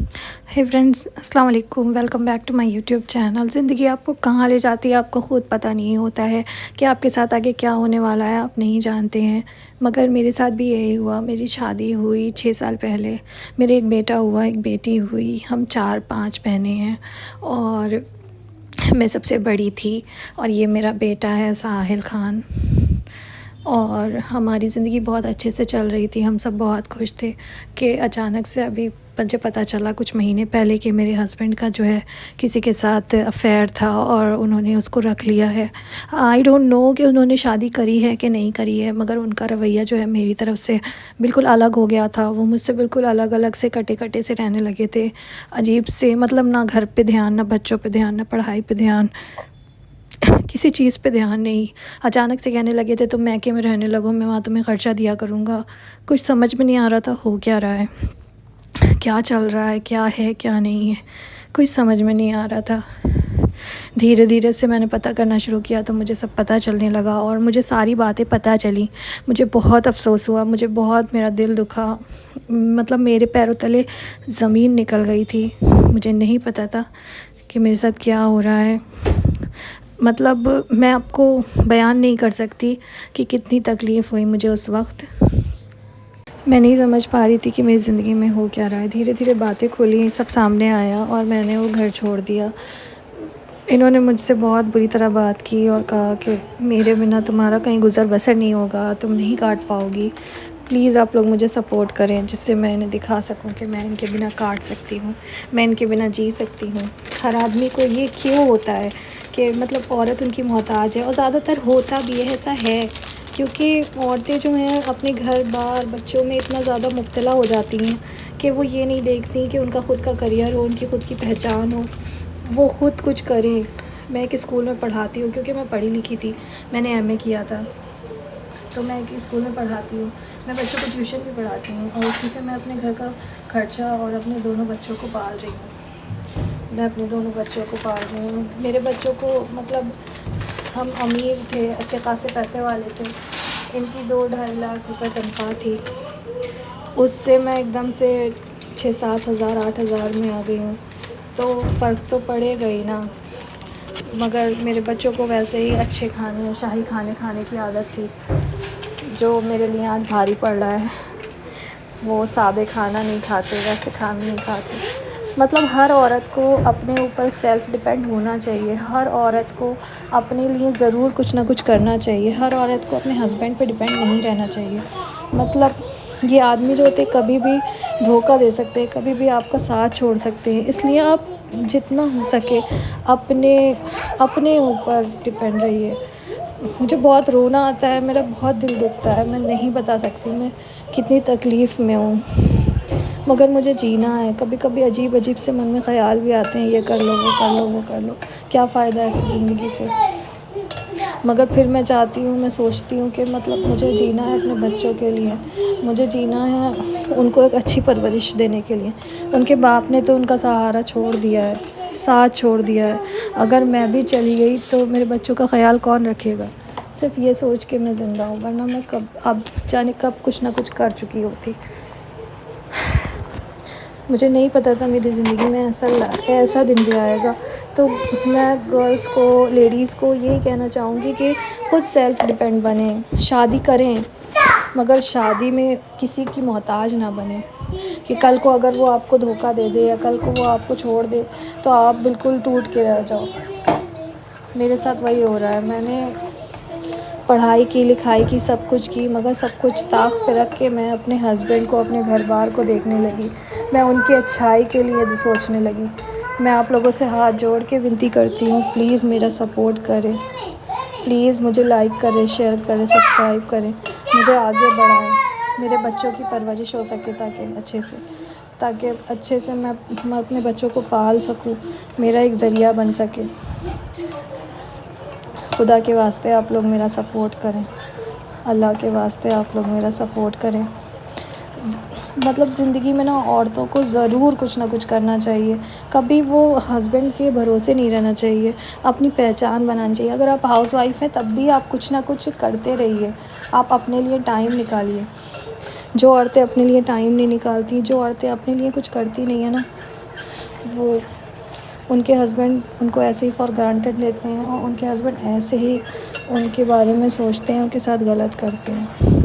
हे friends, अस्सलाम वालेकुम। Welcome back to my YouTube channel. ज़िंदगी आपको कहाँ ले जाती है आपको ख़ुद पता नहीं होता है कि आपके साथ आगे क्या होने वाला है, आप नहीं जानते हैं। मगर मेरे साथ भी यही हुआ। मेरी शादी हुई 6 साल पहले। मेरे एक बेटा हुआ, एक बेटी हुई। हम 4-5 बहनें हैं और मैं सबसे बड़ी थी। और ये मेरा बेटा है साहिल ख़ान। और हमारी ज़िंदगी बहुत अच्छे से चल रही थी, हम सब बहुत खुश थे कि अचानक से अभी मुझे पता चला कुछ महीने पहले कि मेरे हस्बैंड का जो है किसी के साथ अफेयर था और उन्होंने उसको रख लिया है। आई डोंट नो कि उन्होंने शादी करी है कि नहीं करी है, मगर उनका रवैया जो है मेरी तरफ से बिल्कुल अलग हो गया था। वो मुझसे बिल्कुल अलग अलग से कटे कटे से रहने लगे थे, अजीब से। मतलब ना घर पे ध्यान, ना बच्चों पे ध्यान, ना पढ़ाई पे ध्यान, किसी चीज़ पे ध्यान नहीं। अचानक से कहने लगे थे तुम मैके में रहने लगो, मैं वहाँ तुम्हें ख़र्चा दिया करूँगा। कुछ समझ में नहीं आ रहा था हो क्या रहा है, क्या चल रहा है क्या नहीं है, कुछ समझ में नहीं आ रहा था। धीरे धीरे से मैंने पता करना शुरू किया तो मुझे सब पता चलने लगा और मुझे सारी बातें पता चली। मुझे बहुत अफ़सोस हुआ, मुझे बहुत मेरा दिल दुखा। मतलब मेरे पैरों तले ज़मीन निकल गई थी। मुझे नहीं पता था कि मेरे साथ क्या हो रहा है। मतलब मैं आपको बयान नहीं कर सकती कि कितनी तकलीफ़ हुई मुझे उस वक्त। मैं नहीं समझ पा रही थी कि मेरी ज़िंदगी में हो क्या रहा है। धीरे धीरे बातें खुली, सब सामने आया और मैंने वो घर छोड़ दिया। इन्होंने मुझसे बहुत बुरी तरह बात की और कहा कि मेरे बिना तुम्हारा कहीं गुज़र बसर नहीं होगा, तुम नहीं काट पाओगी। प्लीज़ आप लोग मुझे सपोर्ट करें जिससे मैं इन्हें दिखा सकूं कि मैं इनके बिना काट सकती हूँ, मैं इनके बिना जी सकती हूँ। हर आदमी को ये क्यों होता है कि मतलब औरत उनकी मोहताज है, और ज़्यादातर होता भी है, ऐसा है। क्योंकि औरतें जो हैं अपने घर बार बच्चों में इतना ज़्यादा मुब्तला हो जाती हैं कि वो ये नहीं देखती कि उनका ख़ुद का करियर हो, उनकी ख़ुद की पहचान हो, वो ख़ुद कुछ करें। मैं एक स्कूल में पढ़ाती हूँ क्योंकि मैं पढ़ी लिखी थी, मैंने एमए किया था, तो मैं एक स्कूल में पढ़ाती हूँ। मैं बच्चों को ट्यूशन भी पढ़ाती हूँ और उसी से मैं अपने घर का खर्चा और अपने दोनों बच्चों को पाल रही हूँ। मैं अपने दोनों बच्चों को पाल रही हूँ। मेरे बच्चों को मतलब हम अमीर थे, अच्छे खासे पैसे वाले थे। इनकी 2-2.5 लाख रुपए तनख्वाह थी, उससे मैं एकदम से 6-7 हज़ार 8 हज़ार में आ गई हूँ। तो फ़र्क तो पड़ेगा ही ना। मगर मेरे बच्चों को वैसे ही अच्छे खाने, शाही खाने खाने की आदत थी, जो मेरे लिए आज भारी पड़ रहा है। वो सादे खाना नहीं खाते, वैसे खाना नहीं खाते। मतलब हर औरत को अपने ऊपर सेल्फ़ डिपेंड होना चाहिए। हर औरत को अपने लिए ज़रूर कुछ ना कुछ करना चाहिए। हर औरत को अपने हस्बैंड पे डिपेंड नहीं रहना चाहिए। मतलब ये आदमी जो होते कभी भी धोखा दे सकते हैं, कभी भी आपका साथ छोड़ सकते हैं। इसलिए आप जितना हो सके अपने ऊपर डिपेंड रहिए। मुझे बहुत रोना आता है, मेरा बहुत दिल दुखता है, मैं नहीं बता सकती मैं कितनी तकलीफ़ में हूँ। मगर मुझे जीना है। कभी कभी अजीब अजीब से मन में ख़याल भी आते हैं, ये कर लो, वो कर लो, वो कर लो, क्या फ़ायदा है ऐसी ज़िंदगी से। मगर फिर मैं चाहती हूँ, मैं सोचती हूँ कि मतलब मुझे जीना है अपने बच्चों के लिए, मुझे जीना है उनको एक अच्छी परवरिश देने के लिए। उनके बाप ने तो उनका सहारा छोड़ दिया है, साथ छोड़ दिया है। अगर मैं भी चली गई तो मेरे बच्चों का ख़याल कौन रखेगा। सिर्फ़ ये सोच के मैं ज़िंदा हूँ, वरना मैं कब अब जाने कब कुछ ना कुछ कर चुकी होती। मुझे नहीं पता था मेरी ज़िंदगी में ऐसा दिन भी आएगा। तो मैं गर्ल्स को, लेडीज़ को यही कहना चाहूँगी कि ख़ुद सेल्फ़ डिपेंड बनें, शादी करें, मगर शादी में किसी की मोहताज ना बने कि कल को अगर वो आपको धोखा दे दे या कल को वो आपको छोड़ दे तो आप बिल्कुल टूट के रह जाओ। मेरे साथ वही हो रहा है। मैंने पढ़ाई की, लिखाई की, सब कुछ की, मगर सब कुछ ताक पे रख के मैं अपने हस्बैंड को, अपने घर बार को देखने लगी। मैं उनकी अच्छाई के लिए सोचने लगी। मैं आप लोगों से हाथ जोड़ के विनती करती हूँ, प्लीज़ मेरा सपोर्ट करें, प्लीज़ मुझे लाइक करें, शेयर करें, सब्सक्राइब करें, मुझे आगे बढ़ाएं, मेरे बच्चों की परवरिश हो सके ताकि अच्छे से मैं अपने बच्चों को पाल सकूं, मेरा एक ज़रिया बन सके। खुदा के वास्ते आप लोग मेरा सपोर्ट करें, अल्लाह के वास्ते आप लोग मेरा सपोर्ट करें। मतलब ज़िंदगी में ना औरतों को ज़रूर कुछ ना कुछ करना चाहिए। कभी वो हस्बैंड के भरोसे नहीं रहना चाहिए, अपनी पहचान बनानी चाहिए। अगर आप हाउसवाइफ़ हैं तब भी आप कुछ ना कुछ करते रहिए, आप अपने लिए टाइम निकालिए। جو عورتیں اپنے لیے ٹائم نہیں نکالتی، جو عورتیں اپنے لیے کچھ کرتی نہیں ہیں نا، وہ ان کے ہسبینڈ ان کو ایسے ہی فار گرانٹیڈ لیتے ہیں، اور ان کے ہسبینڈ ایسے ہی ان کے بارے میں سوچتے ہیں، ان کے ساتھ غلط کرتے ہیں۔